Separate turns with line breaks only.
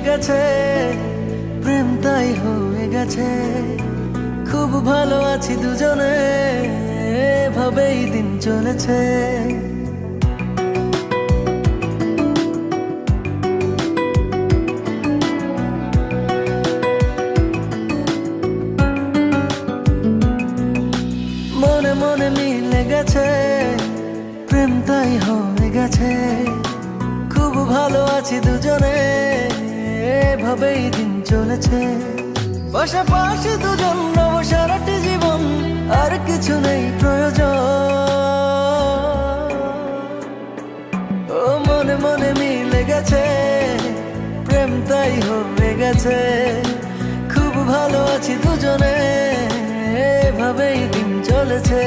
গেছে, প্রেম তাই হয়ে গেছে। খুব ভালো আছি দুজনে, এভাবেই দিন চলেছে। মনে মনে মিলে গেছে, প্রেম তাই হয়ে গেছে। খুব ভালো আছি দুজনে, এভাবেই দিন চলেছে। পাশাপাশি দুজন রব সারাটি জীবন, আর কিছু নেই প্রয়োজন। ও মনে মনে মিলে গেছে, প্রেম তাই হয়ে গেছে। খুব ভালো আছি দুজনে, এভাবেই দিন চলেছে।